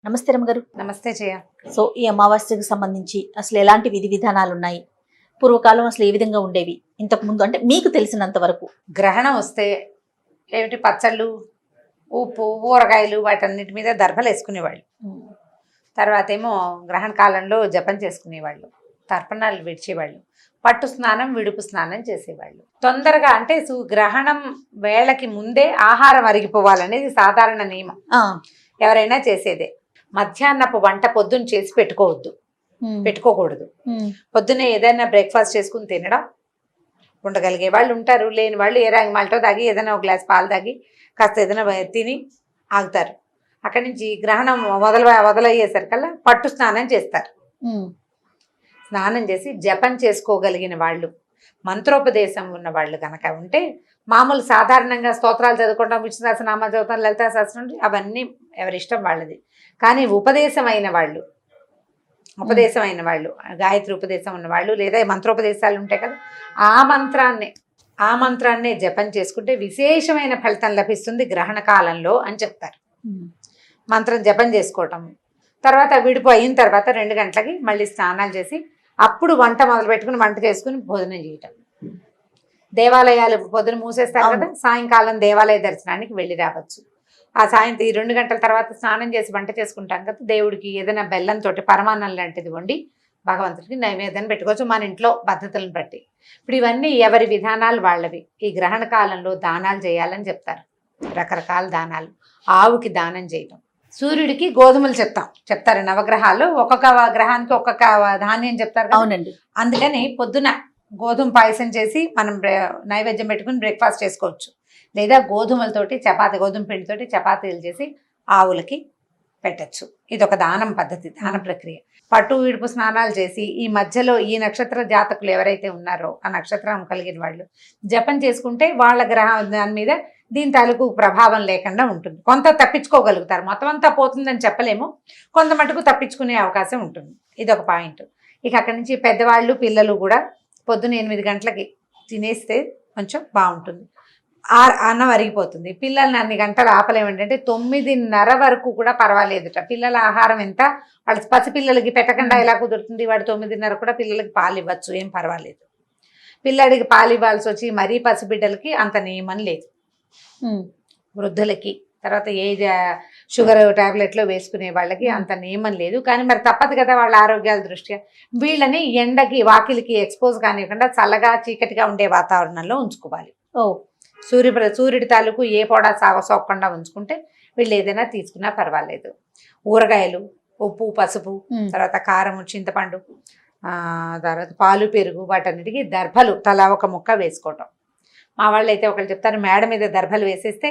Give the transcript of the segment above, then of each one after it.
నమస్తే రమగారు. నమస్తే జయ. సో ఈ అమావాస్యకు సంబంధించి అసలు ఎలాంటి విధి విధానాలు ఉన్నాయి? పూర్వకాలం అసలు ఏ విధంగా ఉండేవి? ఇంతకు ముందు అంటే మీకు తెలిసినంత వరకు. గ్రహణం వస్తే ఏమిటి పచ్చళ్ళు, ఉప్పు, ఊరగాయలు వాటన్నిటి మీద దర్భలు వేసుకునేవాళ్ళు. తర్వాత ఏమో గ్రహణ కాలంలో జపం చేసుకునేవాళ్ళు, తర్పణాలు విడిచేవాళ్ళు, పట్టు స్నానం విడుపు స్నానం చేసేవాళ్ళు. తొందరగా అంటే గ్రహణం వేళకి ముందే ఆహారం అరిగిపోవాలనేది సాధారణ నియమం, ఎవరైనా చేసేదే. మధ్యాహ్నపు వంట పొద్దున్న చేసి పెట్టుకోకూడదు. పొద్దున్నే ఏదైనా బ్రేక్ఫాస్ట్ చేసుకుని తినడం. ఉండగలిగే వాళ్ళు ఉంటారు, లేని వాళ్ళు ఏ రాగి మాల్టో తాగి ఏదైనా ఒక గ్లాస్ పాలు తాగి కాస్త ఏదైనా తిని ఆగుతారు. అక్కడి నుంచి గ్రహణం మొదలయ్యేసరికల్లా పట్టు స్నానం చేస్తారు. స్నానం చేసి జపం చేసుకోగలిగిన వాళ్ళు, మంత్రోపదేశం ఉన్న వాళ్ళు కనుక ఉంటే మామూలు సాధారణంగా స్తోత్రాలు చదువుకోవడం, విష్ణు సహస్రనామ చదువుతాం, లలితా సహస్రం, అవన్నీ ఎవరిష్టం వాళ్ళది. కానీ ఉపదేశం అయిన వాళ్ళు, గాయత్రి ఉపదేశం ఉన్నవాళ్ళు లేదా మంత్రోపదేశాలు ఉంటాయి కదా, ఆ మంత్రాన్నే జపం చేసుకుంటే విశేషమైన ఫలితం లభిస్తుంది గ్రహణ కాలంలో అని చెప్తారు. మంత్రం జపం చేసుకోవటం, తర్వాత విడిపు అయిన తర్వాత 2 గంటలకి మళ్ళీ స్నానాలు చేసి అప్పుడు వంట మొదలు పెట్టుకుని వంట చేసుకుని భోజనం చేయటం. దేవాలయాలు పొద్దున మూసేస్తారు కదా, సాయంకాలం దేవాలయ దర్శనానికి వెళ్ళి రావచ్చు. ఆ సాయంత్రం ఈ 2 గంటల తర్వాత స్నానం చేసి వంట చేసుకుంటాం కదా, దేవుడికి ఏదైనా బెల్లంతో పరమాన్నం లాంటిది వండి భగవంతుడికి నైవేద్యం పెట్టుకోవచ్చు మన ఇంట్లో పద్ధతులను బట్టి. ఇప్పుడు ఇవన్నీ ఎవరి విధానాలు వాళ్ళవి. ఈ గ్రహణ కాలంలో దానాలు చేయాలని చెప్తారు, రకరకాల దానాలు. ఆవుకి దానం చేయటం, సూర్యుడికి గోధుమలు చెప్తారు నవగ్రహాల్లో ఒక్కొక్క గ్రహానికి ఒక్కొక్క ధాన్యం చెప్తారు. అవునండి. అందుకని పొద్దున గోధుమ పాయసం చేసి మనం నైవేద్యం పెట్టుకుని బ్రేక్ఫాస్ట్ చేసుకోవచ్చు. లేదా గోధుమ పిండితోటి చపాతీలు చేసి ఆవులకి పెట్టచ్చు. ఇది ఒక దానం పద్ధతి, దాన ప్రక్రియ. పట్టు విడుపు స్నానాలు చేసి ఈ మధ్యలో ఈ నక్షత్ర జాతకులు ఎవరైతే ఉన్నారో ఆ నక్షత్రం కలిగిన వాళ్ళు జపం చేసుకుంటే వాళ్ళ దాని మీద దీని తాలూకు ప్రభావం లేకుండా ఉంటుంది. కొంత తప్పించుకోగలుగుతారు, మొత్తం అంతా పోతుందని చెప్పలేము, కొంత మటుకు తప్పించుకునే అవకాశం ఉంటుంది. ఇది ఒక పాయింట్. ఇక అక్కడి నుంచి పెద్దవాళ్ళు పిల్లలు కూడా పొద్దున 8 గంటలకి తినేస్తే కొంచెం బాగుంటుంది. అన్నం అరిగిపోతుంది. పిల్లల్ని అన్ని గంటలు ఆపలేమంటే 9:30 వరకు కూడా పర్వాలేదుట. పిల్లల ఆహారం ఎంత, వాళ్ళ పసిపిల్లలకి పెట్టకుండా ఎలా కుదురుతుంది? వాడు 9:30 కూడా పిల్లలకి పాలు ఇవ్వచ్చు, ఏం పర్వాలేదు. పిల్లడికి పాలు ఇవ్వాల్సి వచ్చి మరీ పసిబిడ్డలకి అంత నియమం లేదు. వృద్ధులకి, తర్వాత షుగర్ టాబ్లెట్లు వేసుకునే వాళ్ళకి అంత నియమం లేదు. కానీ మరి తప్పదు కదా వాళ్ళ ఆరోగ్యాల దృష్ట్యా. వీళ్ళని ఎండకి వాకిలికి ఎక్స్పోజ్ కానివ్వకుండా చల్లగా చీకటిగా ఉండే వాతావరణంలో ఉంచుకోవాలి. సూర్యుడి తాలూకు ఏ పొడ సోకకుండా ఉంచుకుంటే వీళ్ళు ఏదైనా తీసుకున్నా పర్వాలేదు. ఊరగాయలు, ఉప్పు, పసుపు, తర్వాత కారం, చింతపండు, తర్వాత పాలు, పెరుగు, వాటన్నిటికీ దర్భలు తలా ఒక ముక్క వేసుకోవటం. మా వాళ్ళు అయితే ఒకళ్ళు చెప్తారు, మేడ మీద దర్భలు వేసేస్తే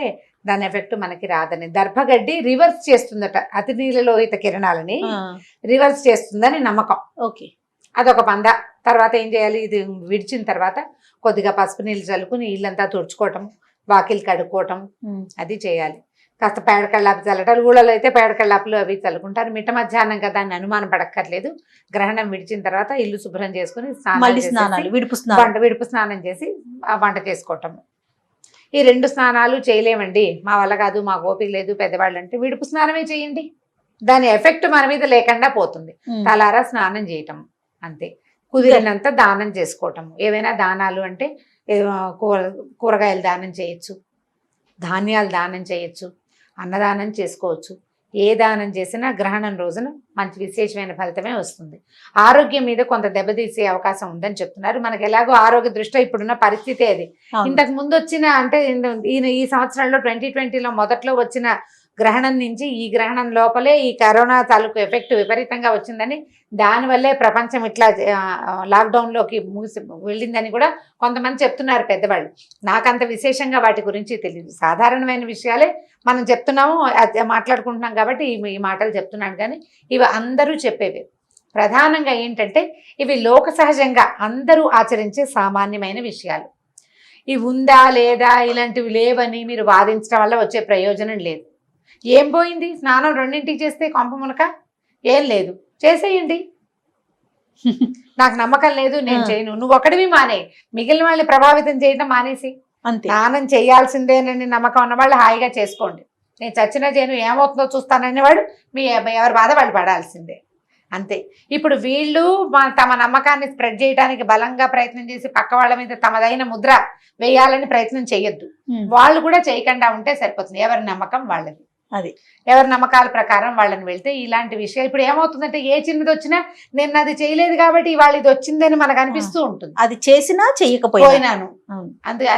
దాని ఎఫెక్ట్ మనకి రాదని. దర్భగడ్డి రివర్స్ చేస్తుందట, అతి నీలలోహిత కిరణాలని రివర్స్ చేస్తుందని నమ్మకం. ఓకే, అదొక పంద. తర్వాత ఏం చేయాలి, ఇది విడిచిన తర్వాత కొద్దిగా పసుపు నీళ్ళు చల్లుకుని ఇల్లంతా తుడుచుకోవటం, వాకిలు కడుక్కోవటం, అది చేయాలి. కాస్త పేడకళ్ళాపు చల్లటాలు, ఊళ్ళలో అయితే పేడకళ్ళాపులు అవి చల్లుకుంటారు. మిట్ట మధ్యాహ్నం కదా అని అనుమానం పడక్కర్లేదు. గ్రహణం విడిచిన తర్వాత ఇల్లు శుభ్రం చేసుకుని విడుపు స్నానం చేసి ఆ వంట చేసుకోవటం. ఈ 2 స్నానాలు చేయలేమండి, మా వల్ల కాదు, మా ఓపిక లేదు పెద్దవాళ్ళు అంటే విడుపు స్నానమే చేయండి. దాని ఎఫెక్ట్ మన మీద లేకుండా పోతుంది. తలారా స్నానం చేయటం అంతే. కుదిరినంత దానం చేసుకోవటం. ఏవైనా దానాలు అంటే కూరగాయలు దానం చేయొచ్చు, ధాన్యాలు దానం చేయొచ్చు, అన్నదానం చేసుకోవచ్చు. ఏ దానం చేసినా గ్రహణం రోజున మంచి విశేషమైన ఫలితమే వస్తుంది. ఆరోగ్యం మీద కొంత దెబ్బతీసే అవకాశం ఉందని చెప్తున్నారు. మనకి ఎలాగో ఆరోగ్య దృష్ట్యా ఇప్పుడున్న పరిస్థితి అది. ఇంతకు ముందు వచ్చిన అంటే ఈ సంవత్సరంలో 2020లో మొదట్లో వచ్చిన గ్రహణం నుంచి ఈ గ్రహణం లోపలే ఈ కరోనా తాలూకు ఎఫెక్ట్ విపరీతంగా వచ్చిందని, దానివల్లే ప్రపంచం ఇట్లా లాక్డౌన్లోకి వెళ్ళిందని కూడా కొంతమంది చెప్తున్నారు పెద్దవాళ్ళు. నాకంత విశేషంగా వాటి గురించి తెలియదు, సాధారణమైన విషయాలే మనం చెప్తున్నాము, మాట్లాడుకుంటున్నాం కాబట్టి ఈ మాటలు చెప్తున్నాను. కానీ ఇవి అందరూ చెప్పేవి. ప్రధానంగా ఏంటంటే ఇవి లోక సహజంగా అందరూ ఆచరించే సామాన్యమైన విషయాలు. ఇవి ఉందా లేదా ఇలాంటివి లేవని మీరు వాదించడం వల్ల వచ్చే ప్రయోజనం లేదు. ఏం పోయింది, స్నానం 2ంటికి చేస్తే కొంప మునక ఏం లేదు, చేసేయండి. నాకు నమ్మకం లేదు, నేను చేయను, నువ్వు ఒకటివి మానే, మిగిలిన వాళ్ళని ప్రభావితం చేయడం మానేసి. స్నానం చేయాల్సిందేనని నమ్మకం ఉన్న వాళ్ళు హాయిగా చేసుకోండి. నేను చచ్చినా చేయను, ఏమవుతుందో చూస్తాననేవాడు మీ ఎవరి బాధ వాళ్ళు పడాల్సిందే, అంతే. ఇప్పుడు వీళ్ళు తమ నమ్మకాన్ని స్ప్రెడ్ చేయడానికి బలంగా ప్రయత్నం చేసి పక్క వాళ్ళ మీద తమదైన ముద్ర వేయాలని ప్రయత్నం చేయొద్దు. వాళ్ళు కూడా చేయకుండా ఉంటే సరిపోతుంది. ఎవరి నమ్మకం వాళ్ళది, అది ఎవరి నమ్మకాల ప్రకారం వాళ్ళని వెళ్తే ఇలాంటి విషయాలు ఇప్పుడు ఏమవుతుందంటే ఏ చిన్నది వచ్చినా నేను అది చేయలేదు కాబట్టి ఇవాళ ఇది వచ్చిందని మనకు అనిపిస్తూ ఉంటుంది. అది చేసినా చెయ్యకపోయినాను.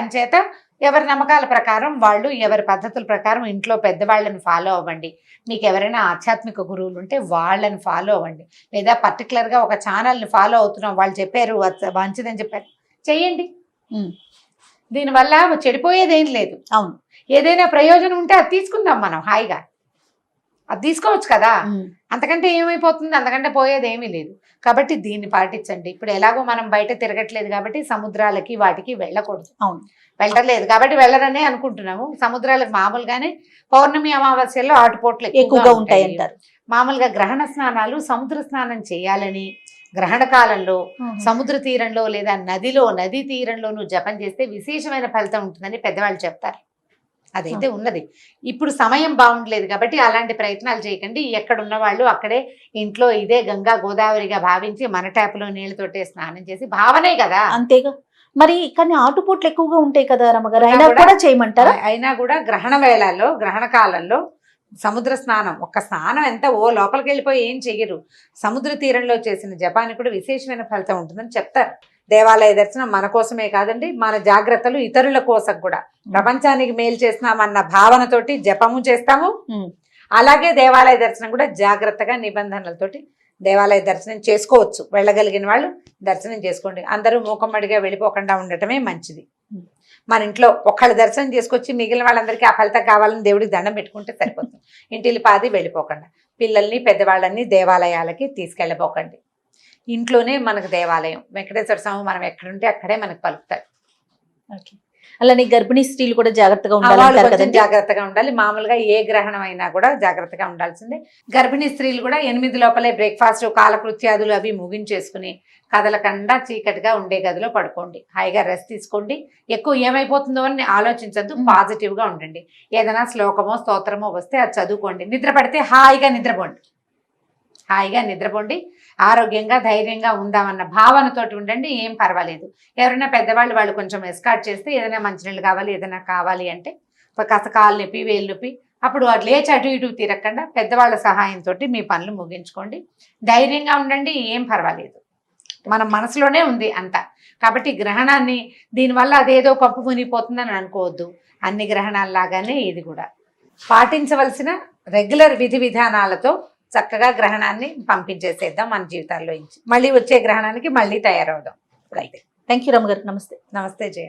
అంచేత ఎవరి నమ్మకాల ప్రకారం వాళ్ళు, ఎవరి పద్ధతుల ప్రకారం ఇంట్లో పెద్దవాళ్ళని ఫాలో అవ్వండి. మీకు ఎవరైనా ఆధ్యాత్మిక గురువులు ఉంటే వాళ్ళని ఫాలో అవ్వండి, లేదా పర్టికులర్గా ఒక ఛానల్ని ఫాలో అవుతున్నాం, వాళ్ళు చెప్పారు మంచిదని చెప్పారు, చెయ్యండి. దీనివల్ల చెడిపోయేది ఏం లేదు. అవును, ఏదైనా ప్రయోజనం ఉంటే అది తీసుకుందాం మనం హాయిగా, అది తీసుకోవచ్చు కదా. అంతకంటే ఏమైపోతుంది, అంతకంటే పోయేది ఏమీ లేదు. కాబట్టి దీన్ని పాటించండి. ఇప్పుడు ఎలాగో మనం బయట తిరగట్లేదు కాబట్టి సముద్రాలకి వాటికి వెళ్ళకూడదు. అవును, వెళ్ళలేదు కాబట్టి వెళ్ళరనే అనుకుంటున్నాము. సముద్రాలకు మామూలుగానే పౌర్ణమి అమావాస్యల్లో ఆటుపోట్లు ఎక్కువగా ఉంటాయి అంటారు. మామూలుగా గ్రహణ స్నానాలు సముద్ర స్నానం చేయాలని, గ్రహణ కాలంలో సముద్ర తీరంలో లేదా నదీ తీరంలోనూ జపం చేస్తే విశేషమైన ఫలితం ఉంటుందని పెద్దవాళ్ళు చెప్తారు. అదైతే ఉన్నది. ఇప్పుడు సమయం బాగుండలేదు కాబట్టి అలాంటి ప్రయత్నాలు చేయకండి. ఎక్కడున్న వాళ్ళు అక్కడే ఇంట్లో ఇదే గంగా గోదావరిగా భావించి మన ట్యాప్లో నీళ్ళతోటే స్నానం చేసి భావనే కదా. అంతేగా మరి. కానీ ఆటుపోట్లు ఎక్కువగా ఉంటాయి కదా రమ్మగారు, అయినా కూడా చేయమంటారా? అయినా కూడా గ్రహణ వేళల్లో, గ్రహణ కాలంలో సముద్ర స్నానం, ఒక్క స్నానం ఎంత లోపలికి వెళ్ళిపోయి ఏం చెయ్యరు. సముద్ర తీరంలో చేసిన జపానికి కూడా విశేషమైన ఫలితం ఉంటుందని చెప్తారు. దేవాలయ దర్శనం మన కోసమే కాదండి, మన జాగ్రత్తలు ఇతరుల కోసం కూడా, ప్రపంచానికి మేలు చేస్తున్నామన్న భావనతోటి జపము చేస్తాము. అలాగే దేవాలయ దర్శనం కూడా జాగ్రత్తగా నిబంధనలతోటి దేవాలయ దర్శనం చేసుకోవచ్చు. వెళ్ళగలిగిన వాళ్ళు దర్శనం చేసుకోండి. అందరూ మూకమ్మడిగా వెళ్ళిపోకుండా ఉండటమే మంచిది. మన ఇంట్లో ఒక్కళ్ళు దర్శనం చేసుకొచ్చి మిగిలిన వాళ్ళందరికీ ఆ ఫలితం కావాలని దేవుడికి దండం పెట్టుకుంటే సరిపోతుంది. ఇంటిల్లి పాది వెళ్ళిపోకుండా, పిల్లల్ని పెద్దవాళ్ళని దేవాలయాలకి తీసుకెళ్ళిపోకండి. ఇంట్లోనే మనకు దేవాలయం, వెంకటేశ్వర స్వామి మనం ఎక్కడుంటే అక్కడే మనకు పలుకుతాడు. ఓకే, అలానే గర్భిణీ స్త్రీలు కూడా జాగ్రత్తగా ఉండాలి, జాగ్రత్తగా ఉండాలి. మామూలుగా ఏ గ్రహణం అయినా కూడా జాగ్రత్తగా ఉండాల్సిందే. గర్భిణీ స్త్రీలు కూడా 8 లోపలే బ్రేక్ఫాస్ట్, కాలకృత్యాదులు అవి ముగించేసుకుని కదలకుండా చీకటిగా ఉండే గదిలో పడుకోండి. హాయిగా రెస్ట్ తీసుకోండి. ఎక్కువ ఏమైపోతుందో అని ఆలోచించద్దు, పాజిటివ్గా ఉండండి. ఏదైనా శ్లోకమో స్తోత్రమో వస్తే అది చదువుకోండి. నిద్ర పడితే హాయిగా నిద్రపోండి. ఆరోగ్యంగా ధైర్యంగా ఉందామన్న భావనతోటి ఉండండి, ఏం పర్వాలేదు. ఎవరైనా పెద్దవాళ్ళు వాళ్ళు కొంచెం ఎస్కార్ట్ చేస్తే ఏదైనా మంచినీళ్ళు కావాలి, ఏదైనా కావాలి అంటే కాస్త కాలు నొప్పి, వేలు నొప్పి, అప్పుడు అది లేచి అటు ఇటు తిరగకుండా పెద్దవాళ్ళ సహాయంతో మీ పనులు ముగించుకోండి. ధైర్యంగా ఉండండి, ఏం పర్వాలేదు. మన మనసులోనే ఉంది అంతా. కాబట్టి గ్రహణాన్ని దీనివల్ల అదేదో కప్పు మునిగిపోతుందని అనుకోవద్దు. అన్ని గ్రహణాల్లాగానే ఇది కూడా పాటించవలసిన రెగ్యులర్ విధి విధానాలతో చక్కగా గ్రహణాన్ని పంపించేసేద్దాం మన జీవితాల్లో. మళ్ళీ వచ్చే గ్రహణానికి మళ్ళీ తయారవుదాం. రైట్. థ్యాంక్ యూ రమ్మగారు. నమస్తే. నమస్తే జయ.